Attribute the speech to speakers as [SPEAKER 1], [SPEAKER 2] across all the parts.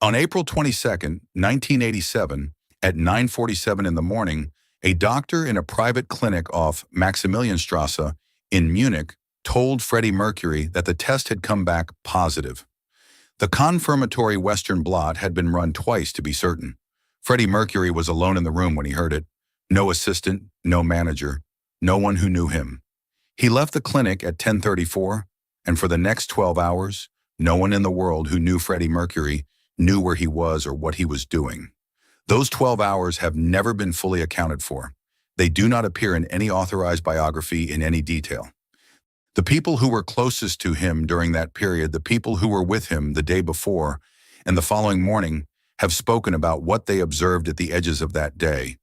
[SPEAKER 1] On April 22nd, 1987, at 9:47 in the morning, a doctor in a private clinic off Maximilianstrasse in Munich told Freddie Mercury that the test had come back positive. The confirmatory Western blot had been run twice to be certain. Freddie Mercury was alone in the room when he heard it. No assistant, no manager, no one who knew him. He left the clinic at 10:34, and for the next 12 hours, no one in the world who knew Freddie Mercury knew where he was or what he was doing. Those 12 hours have never been fully accounted for. They do not appear in any authorized biography in any detail. The people who were closest to him during that period, the people who were with him the day before and the following morning, have spoken about what they observed at the edges of that day.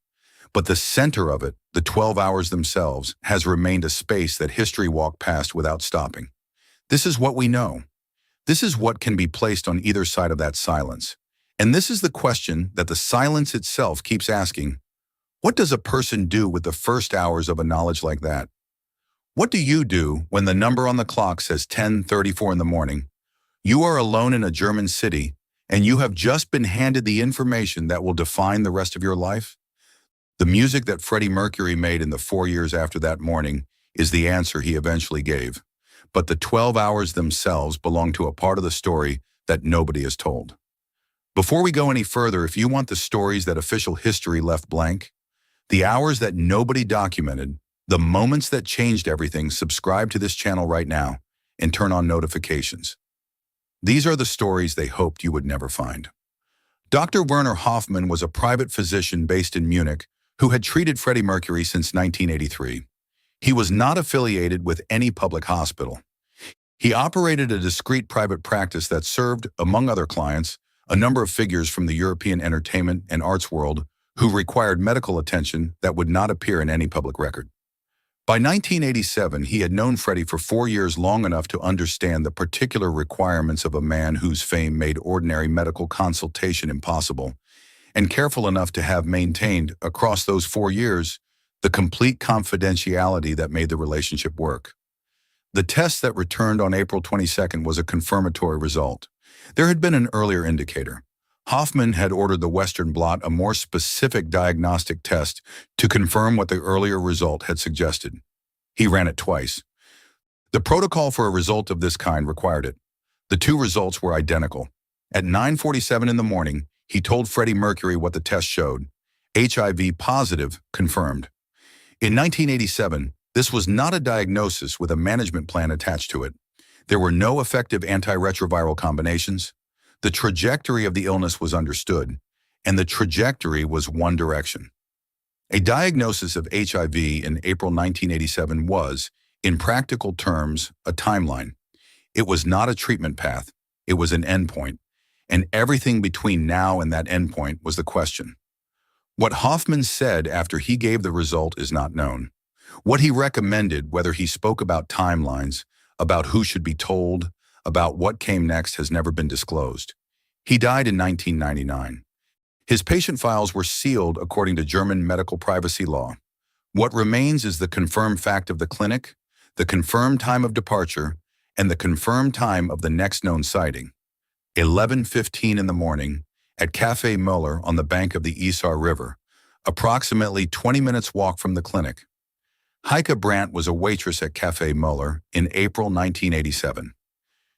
[SPEAKER 1] But the center of it, the 12 hours themselves, has remained a space that history walked past without stopping. This is what we know. This is what can be placed on either side of that silence. And this is the question that the silence itself keeps asking. What does a person do with the first hours of a knowledge like that? What do you do when the number on the clock says 10:34 in the morning? You are alone in a German city, and you have just been handed the information that will define the rest of your life? The music that Freddie Mercury made in the 4 years after that morning is the answer he eventually gave. But the 12 hours themselves belong to a part of the story that nobody is told. Before we go any further, if you want the stories that official history left blank, the hours that nobody documented, the moments that changed everything, subscribe to this channel right now and turn on notifications. These are the stories they hoped you would never find. Dr. Werner Hoffmann was a private physician based in Munich who had treated Freddie Mercury since 1983. He was not affiliated with any public hospital. He operated a discreet private practice that served, among other clients, a number of figures from the European entertainment and arts world who required medical attention that would not appear in any public record. By 1987, he had known Freddie for 4 years, long enough to understand the particular requirements of a man whose fame made ordinary medical consultation impossible, and careful enough to have maintained, across those 4 years, the complete confidentiality that made the relationship work. The test that returned on April 22nd was a confirmatory result. There had been an earlier indicator. Hoffmann had ordered the Western blot, a more specific diagnostic test, to confirm what the earlier result had suggested. He ran it twice. The protocol for a result of this kind required it. The two results were identical. At 9:47 in the morning, he told Freddie Mercury what the test showed. HIV positive, confirmed. In 1987, this was not a diagnosis with a management plan attached to it. There were no effective antiretroviral combinations. The trajectory of the illness was understood, and the trajectory was one direction. A diagnosis of HIV in April 1987 was, in practical terms, a timeline. It was not a treatment path, it was an endpoint, and everything between now and that endpoint was the question. What Hoffmann said after he gave the result is not known. What he recommended, whether he spoke about timelines, about who should be told, about what came next, has never been disclosed. He died in 1999. His patient files were sealed according to German medical privacy law. What remains is the confirmed fact of the clinic, the confirmed time of departure, and the confirmed time of the next known sighting. 11:15 in the morning at Café Müller on the bank of the Isar River, approximately 20 minutes walk from the clinic. Heike Brandt was a waitress at Café Müller in April 1987.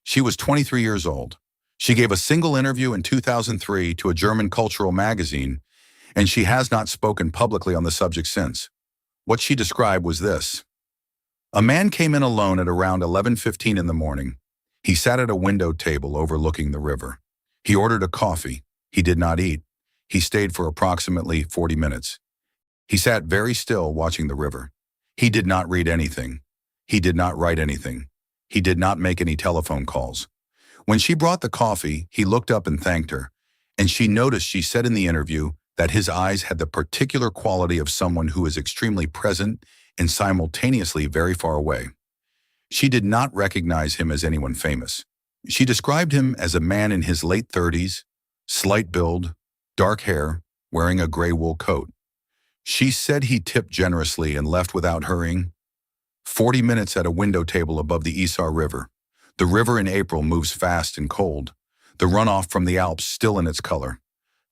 [SPEAKER 1] She was 23 years old. She gave a single interview in 2003 to a German cultural magazine, and she has not spoken publicly on the subject since. What she described was this. A man came in alone at around 11:15 in the morning. He sat at a window table overlooking the river. He ordered a coffee. He did not eat. He stayed for approximately 40 minutes. He sat very still watching the river. He did not read anything. He did not write anything. He did not make any telephone calls. When she brought the coffee, he looked up and thanked her, and she noticed she said in the interview that his eyes had the particular quality of someone who is extremely present and simultaneously very far away. She did not recognize him as anyone famous. She described him as a man in his late 30s, slight build, dark hair, wearing a gray wool coat. She said he tipped generously and left without hurrying. 40 minutes at a window table above the Isar River. The river in April moves fast and cold. the runoff from the Alps still in its color.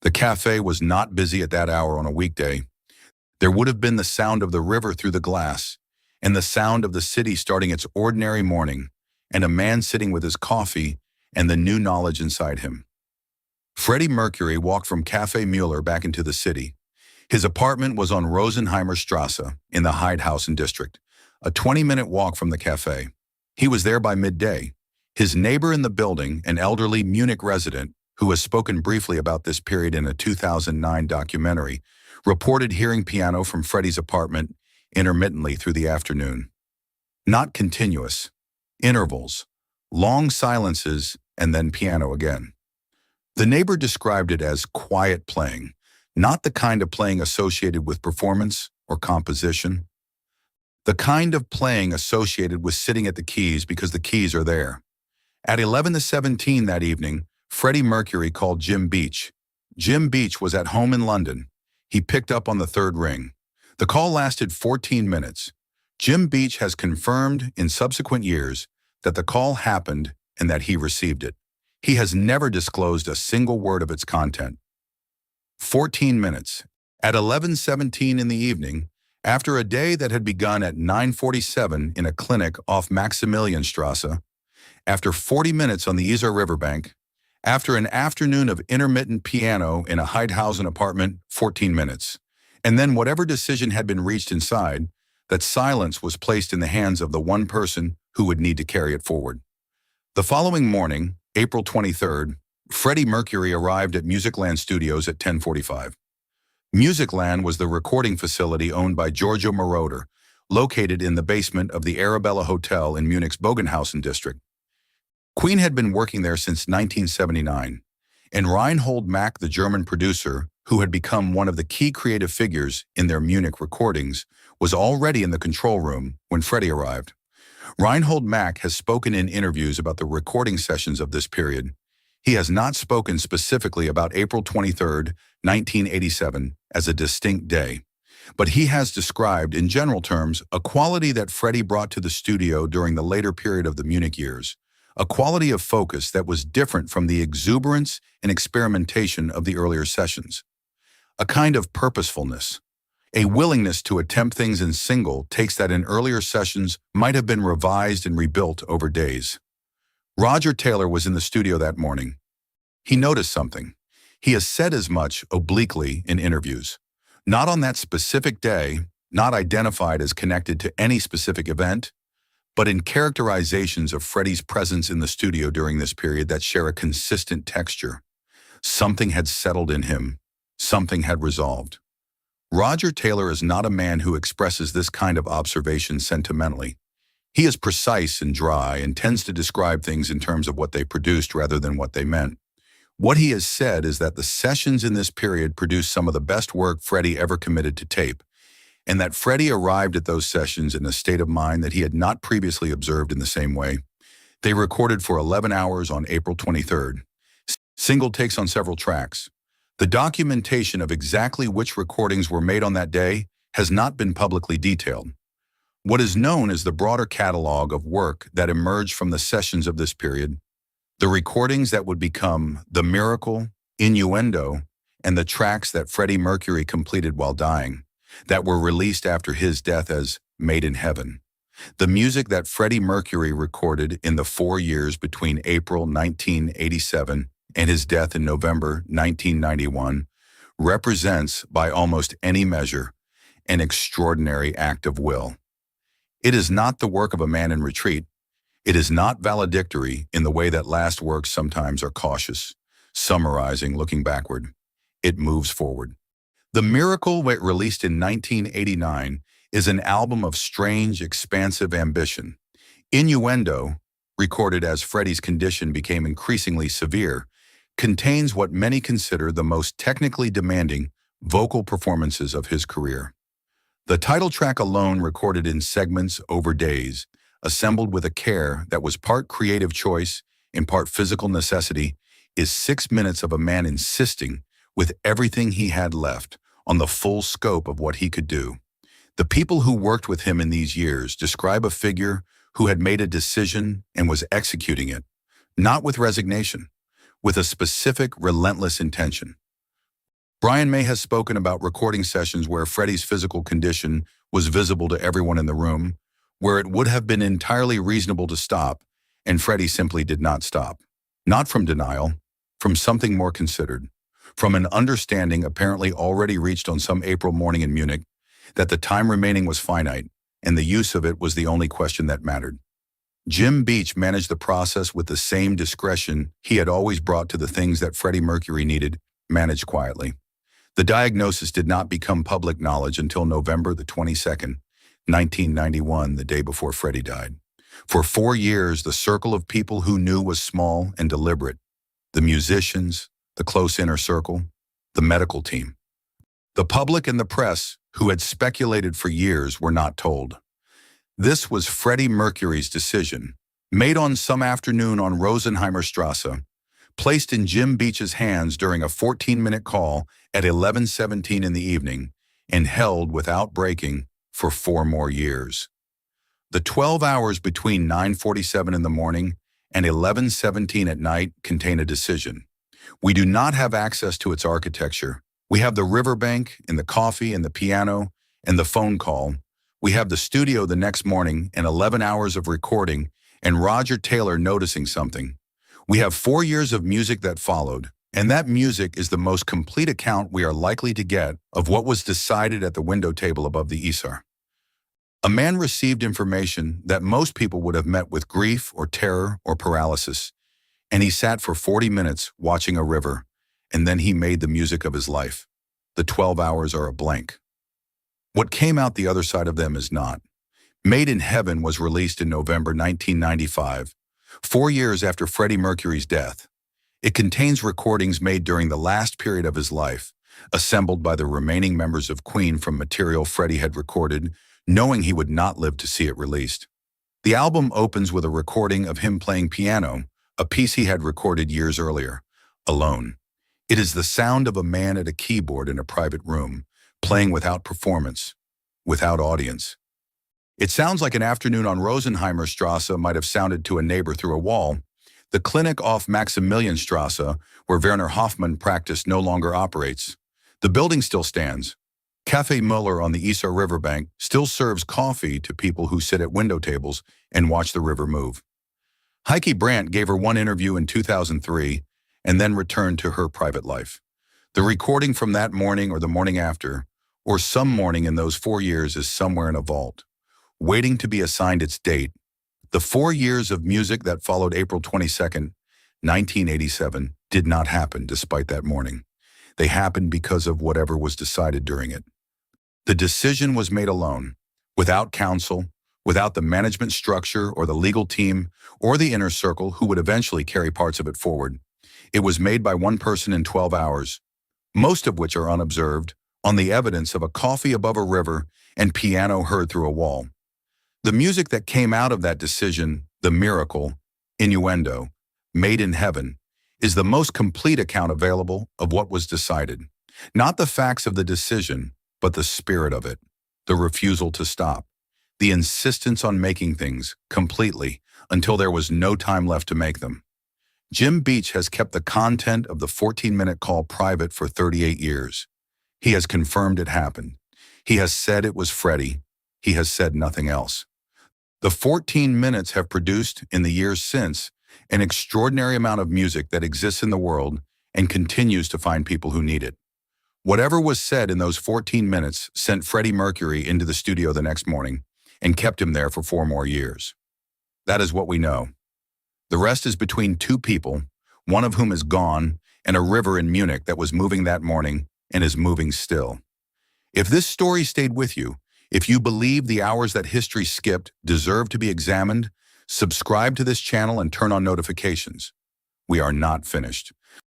[SPEAKER 1] The cafe was not busy at that hour on a weekday. There would have been the sound of the river through the glass, and the sound of the city starting its ordinary morning, and a man sitting with his coffee and the new knowledge inside him. Freddie Mercury walked from Café Mueller back into the city. His apartment was on Rosenheimer Strasse in the Heidhausen district, a 20-minute walk from the cafe. He was there by midday. His neighbor in the building, an elderly Munich resident who has spoken briefly about this period in a 2009 documentary, reported hearing piano from Freddie's apartment intermittently through the afternoon. Not continuous. Intervals. Long silences, and then piano again. The neighbor described it as quiet playing, not the kind of playing associated with performance or composition. The kind of playing associated with sitting at the keys because the keys are there. At 11:17 that evening, Freddie Mercury called Jim Beach. Jim Beach was at home in London. He picked up on the third ring. The call lasted 14 minutes. Jim Beach has confirmed in subsequent years that the call happened and that he received it. He has never disclosed a single word of its content. 14 minutes. At 11:17 in the evening, after a day that had begun at 9:47 in a clinic off Maximilianstrasse, after 40 minutes on the Isar riverbank, after an afternoon of intermittent piano in a Heidhausen apartment, 14 minutes. And then whatever decision had been reached inside, that silence was placed in the hands of the one person who would need to carry it forward. The following morning, April 23rd, Freddie Mercury arrived at Musicland Studios at 10:45. Musicland was the recording facility owned by Giorgio Moroder, located in the basement of the Arabella Hotel in Munich's Bogenhausen district. Queen had been working there since 1979, and Reinhold Mack, the German producer, who had become one of the key creative figures in their Munich recordings, was already in the control room when Freddie arrived. Reinhold Mack has spoken in interviews about the recording sessions of this period. He has not spoken specifically about April 23rd, 1987, as a distinct day, but he has described, in general terms, a quality that Freddie brought to the studio during the later period of the Munich years, a quality of focus that was different from the exuberance and experimentation of the earlier sessions. A kind of purposefulness, a willingness to attempt things in single takes that in earlier sessions might have been revised and rebuilt over days. Roger Taylor was in the studio that morning. He noticed something. He has said as much obliquely in interviews. Not on that specific day, not identified as connected to any specific event, but in characterizations of Freddie's presence in the studio during this period that share a consistent texture. Something had settled in him. Something had resolved. Roger Taylor is not a man who expresses this kind of observation sentimentally. He is precise and dry and tends to describe things in terms of what they produced rather than what they meant. What he has said is that the sessions in this period produced some of the best work Freddie ever committed to tape, and that Freddie arrived at those sessions in a state of mind that he had not previously observed in the same way. They recorded for 11 hours on April 23rd. Single takes on several tracks. The documentation of exactly which recordings were made on that day has not been publicly detailed. What is known is the broader catalog of work that emerged from the sessions of this period, the recordings that would become The Miracle, Innuendo, and the tracks that Freddie Mercury completed while dying, that were released after his death as Made in Heaven. The music that Freddie Mercury recorded in the 4 years between April 1987 and his death in November 1991 represents, by almost any measure, an extraordinary act of will. It is not the work of a man in retreat. It is not valedictory in the way that last works sometimes are cautious, summarizing, looking backward. It moves forward. The Miracle, released in 1989, is an album of strange, expansive ambition. Innuendo, recorded as Freddie's condition became increasingly severe, contains what many consider the most technically demanding vocal performances of his career. The title track alone, recorded in segments over days, assembled with a care that was part creative choice and part physical necessity, is 6 minutes of a man insisting, with everything he had left, on the full scope of what he could do. The people who worked with him in these years describe a figure who had made a decision and was executing it, not with resignation, with a specific, relentless intention. Brian May has spoken about recording sessions where Freddie's physical condition was visible to everyone in the room, where it would have been entirely reasonable to stop, and Freddie simply did not stop. Not from denial, from something more considered, from an understanding apparently already reached on some April morning in Munich, that the time remaining was finite, and the use of it was the only question that mattered. Jim Beach managed the process with the same discretion he had always brought to the things that Freddie Mercury needed, managed quietly. The diagnosis did not become public knowledge until November the 22nd, 1991, the day before Freddie died. For 4 years, the circle of people who knew was small and deliberate. The musicians, the close inner circle, the medical team. The public and the press, who had speculated for years, were not told. This was Freddie Mercury's decision, made on some afternoon on Rosenheimerstrasse, placed in Jim Beach's hands during a 14-minute call at 11:17 in the evening, and held without breaking for 4 more years. The 12 hours between 9:47 in the morning and 11:17 at night contain a decision. We do not have access to its architecture. We have the riverbank and the coffee and the piano and the phone call. We have the studio the next morning and 11 hours of recording and Roger Taylor noticing something. We have 4 years of music that followed, and that music is the most complete account we are likely to get of what was decided at the window table above the Isar. A man received information that most people would have met with grief or terror or paralysis, and he sat for 40 minutes watching a river, and then he made the music of his life. The 12 hours are a blank. What came out the other side of them is not. Made in Heaven was released in November 1995, 4 years after Freddie Mercury's death. It contains recordings made during the last period of his life, assembled by the remaining members of Queen from material Freddie had recorded, knowing he would not live to see it released. The album opens with a recording of him playing piano, a piece he had recorded years earlier, alone. It is the sound of a man at a keyboard in a private room, playing without performance, without audience. It sounds like an afternoon on Rosenheimerstrasse might have sounded to a neighbor through a wall. The clinic off Maximilianstrasse, where Werner Hoffmann practiced, no longer operates. The building still stands. Café Muller on the Isar riverbank still serves coffee to people who sit at window tables and watch the river move. Heike Brandt gave her one interview in 2003 and then returned to her private life. The recording from that morning or the morning after, or some morning in those 4 years, is somewhere in a vault, waiting to be assigned its date. The 4 years of music that followed April 22nd, 1987, did not happen despite that morning. They happened because of whatever was decided during it. The decision was made alone, without counsel, without the management structure or the legal team or the inner circle who would eventually carry parts of it forward. It was made by one person in 12 hours, most of which are unobserved, on the evidence of a coffee above a river and piano heard through a wall. The music that came out of that decision, the miracle, innuendo, made in heaven, is the most complete account available of what was decided. Not the facts of the decision, but the spirit of it, the refusal to stop, the insistence on making things completely until there was no time left to make them. Jim Beach has kept the content of the 14-minute call private for 38 years. He has confirmed it happened. He has said it was Freddie. He has said nothing else. The 14 minutes have produced, in the years since, an extraordinary amount of music that exists in the world and continues to find people who need it. Whatever was said in those 14 minutes sent Freddie Mercury into the studio the next morning and kept him there for 4 more years. That is what we know. The rest is between 2 people, one of whom is gone, and a river in Munich that was moving that morning and is moving still. If this story stayed with you, if you believe the hours that history skipped deserve to be examined, subscribe to this channel and turn on notifications. We are not finished.